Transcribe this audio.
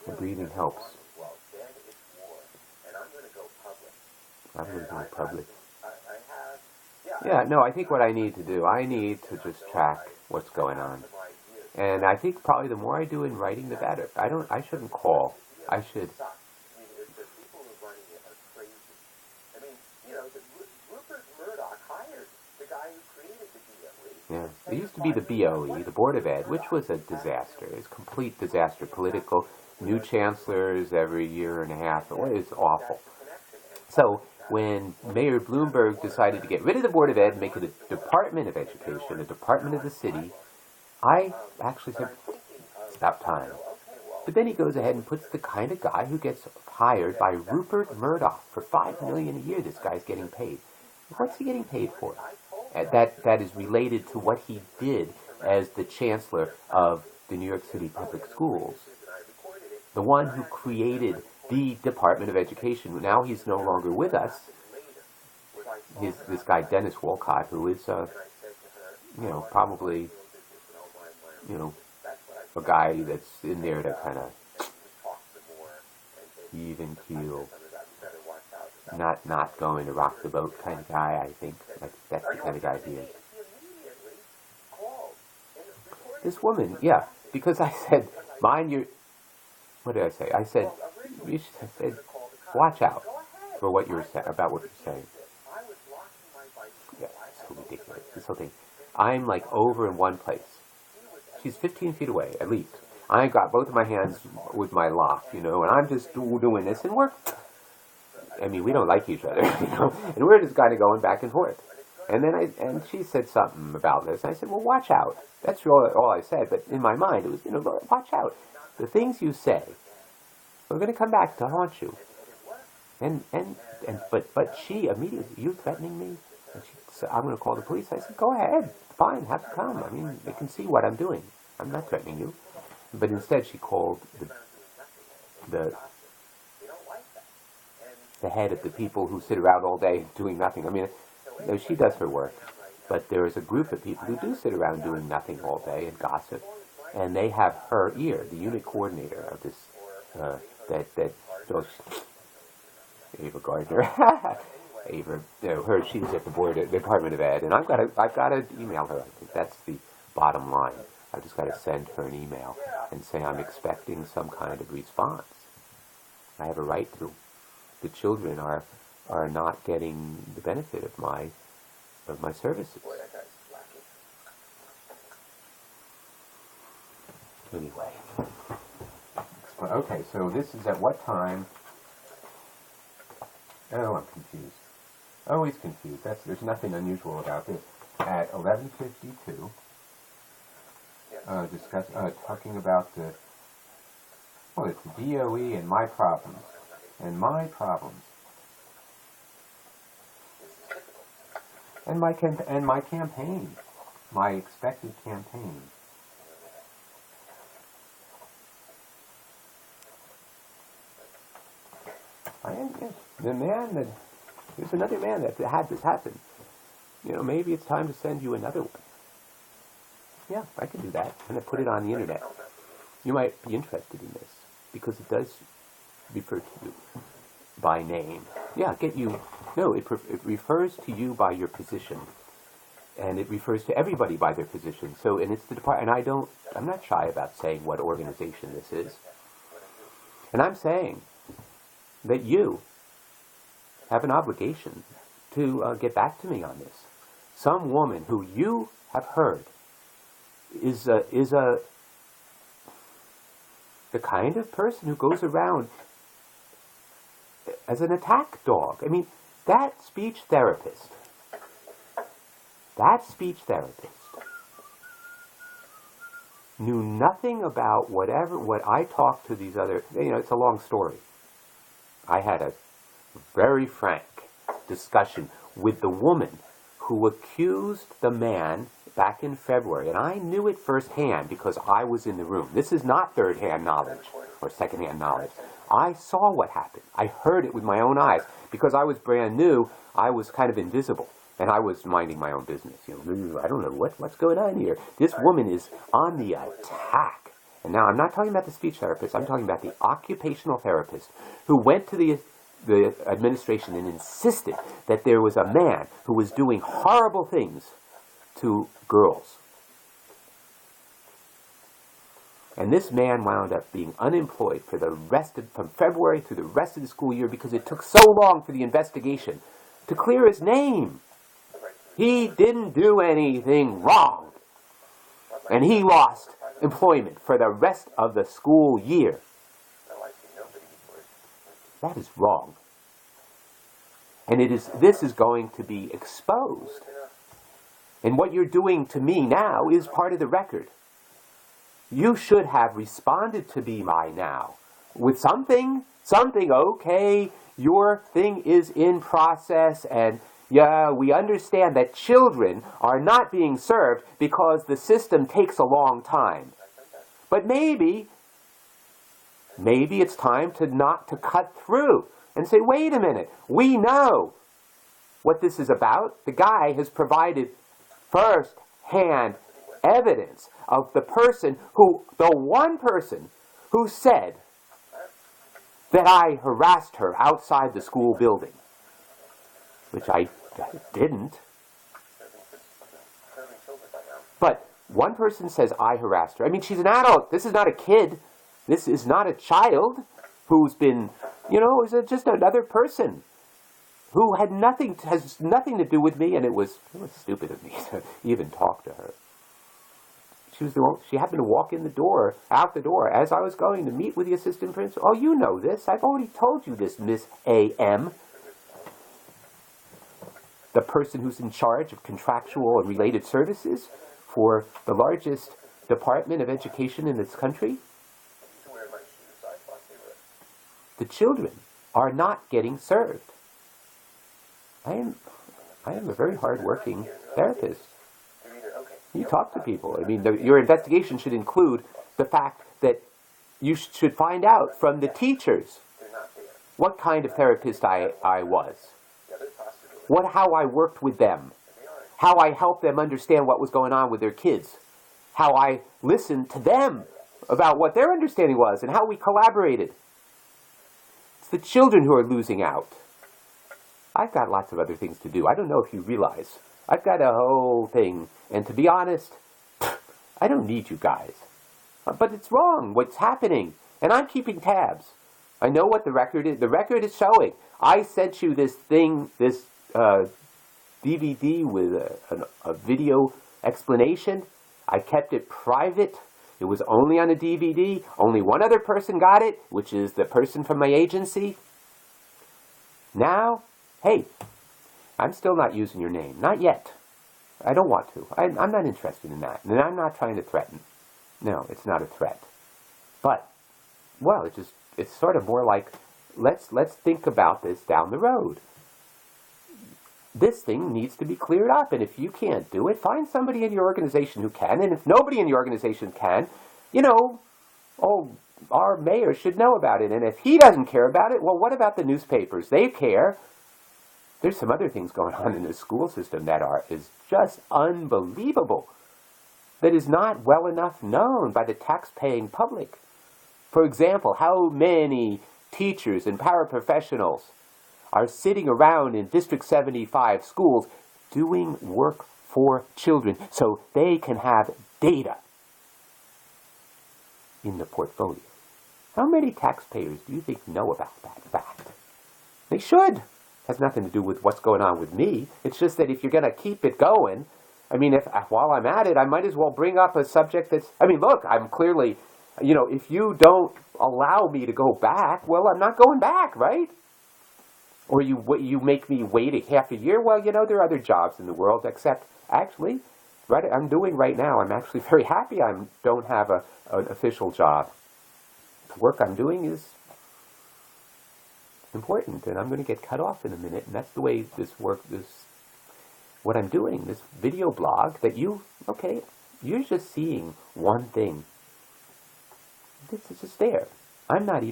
The breathing helps. I'm going to go public. Yeah, no, I think what I need to do, I need to just track what's going on. And I think probably the more I do in writing, the better. I shouldn't call. I should. Yeah, it used to be the BOE, the Board of Ed, which was a disaster. It was a complete disaster. Political, new chancellors every year and a half. It was awful. So when Mayor Bloomberg decided to get rid of the Board of Ed and make it a Department of Education, a department of the city, I actually said, it's about time. But then he goes ahead and puts the kind of guy who gets hired by Rupert Murdoch for $5 million a year. This guy's getting paid. What's he getting paid for? That is related to what he did as the chancellor of the New York City Public Schools. The one who created the Department of Education. Now he's no longer with us. This guy Dennis Wolcott, who is, probably, a guy that's in there to kind of even keel, not going to rock the boat kind of guy. I think that's the kind of guy he is. This woman, yeah, because I said, mind your. What did I say? I said, watch out for what you're saying, about what you're saying. Yeah, it's so ridiculous. This whole thing. I'm like over in one place. She's 15 feet away, at least. I got both of my hands with my lock, and I'm just doing this, and we don't like each other, and we're just kind of going back and forth. And then she said something about this, and I said, well, watch out. That's all I said, but in my mind, it was, watch out. The things you say are going to come back to haunt you. But she immediately, you threatening me? And she said, I'm going to call the police. I said, go ahead. Fine, have them come. I mean, they can see what I'm doing. I'm not threatening you. But instead she called the head of the people who sit around all day doing nothing. I mean, she does her work. But there is a group of people who do sit around doing nothing all day and gossip. And they have her ear, the unit coordinator of this, Ava Gardner. Ava, she's at the Department of Ed, and I've got to email her. I think that's the bottom line. I've just got to send her an email and say I'm expecting some kind of response. I have a right to. The children are not getting the benefit of my services. Anyway. Okay, so this is at what time? Oh, I'm confused. Always confused. There's nothing unusual about this. At 11:52, talking about it's the DOE and my problems. And my problems. And my campaign. My expected campaign. There's another man that had this happen. Maybe it's time to send you another one. Yeah, I could do that. I'm going to put it on the internet. You might be interested in this, because it does refer to you by name. Yeah, it refers to you by your position. And it refers to everybody by their position. So, and it's the department, and I'm not shy about saying what organization this is. And I'm saying that you have an obligation to get back to me on this. Some woman who you have heard is the kind of person who goes around as an attack dog. I mean, that speech therapist knew nothing about what I talked to these other, it's a long story. I had a very frank discussion with the woman who accused the man back in February, and I knew it firsthand because I was in the room. This is not third-hand knowledge or second-hand knowledge. I saw what happened. I heard it with my own eyes. Because I was brand new, I was kind of invisible, and I was minding my own business. I don't know what's going on here. This woman is on the attack, And now I'm not talking about the speech therapist, I'm talking about the occupational therapist who went to the administration and insisted that there was a man who was doing horrible things to girls. And this man wound up being unemployed for the rest of, from February through the rest of the school year because it took so long for the investigation to clear his name. He didn't do anything wrong. And he lost employment for the rest of the school year. That is wrong. And this is going to be exposed. And what you're doing to me now is part of the record. You should have responded to me by now with something, okay, your thing is in process, and yeah, we understand that children are not being served because the system takes a long time. But maybe it's time to cut through and say, wait a minute, we know what this is about. The guy has provided first-hand evidence of the one person who said that I harassed her outside the school building, which I didn't. But one person says I harassed her. I mean, she's an adult. This is not a kid. This is not a child who's been, is just another person who has nothing to do with me, and it was stupid of me to even talk to her. She happened to walk out the door, as I was going to meet with the assistant principal. Oh, you know this. I've already told you this, Miss A.M. The person who's in charge of contractual and related services for the largest department of education in this country. The children are not getting served. I am a very hard-working therapist. You talk to people. I mean, your investigation should include the fact that you should find out from the teachers what kind of therapist I was, how I worked with them, how I helped them understand what was going on with their kids, how I listened to them about what their understanding was, and how we collaborated. It's the children who are losing out. I've got lots of other things to do. I don't know if you realize. I've got a whole thing. And to be honest, I don't need you guys. But it's wrong, what's happening. And I'm keeping tabs. I know what the record is. The record is showing. I sent you this thing, this DVD with a video explanation. I kept it private. It was only on a DVD. Only one other person got it, which is the person from my agency. Now, hey, I'm still not using your name. Not yet. I don't want to. I'm not interested in that. And I'm not trying to threaten. No, it's not a threat. But, well, it's sort of more like, let's think about this down the road. This thing needs to be cleared up. And if you can't do it, find somebody in your organization who can. And if nobody in your organization can, our mayor should know about it. And if he doesn't care about it, well, what about the newspapers? They care. There's some other things going on in the school system that is just unbelievable, that is not well enough known by the tax-paying public. For example, how many teachers and paraprofessionals are sitting around in District 75 schools doing work for children so they can have data in the portfolio? How many taxpayers do you think know about that fact? They should. Has nothing to do with what's going on with me. It's just that if you're going to keep it going, I mean, while I'm at it, I might as well bring up a subject that's, I mean, look, I'm clearly, if you don't allow me to go back, well, I'm not going back, right? Or you make me wait a half a year. Well, there are other jobs in the world, except actually, I'm doing right now, I'm actually very happy I don't have an official job. The work I'm doing is important, and I'm going to get cut off in a minute, and that's the way what I'm doing, this video blog, that you're just seeing one thing. This is just there. I'm not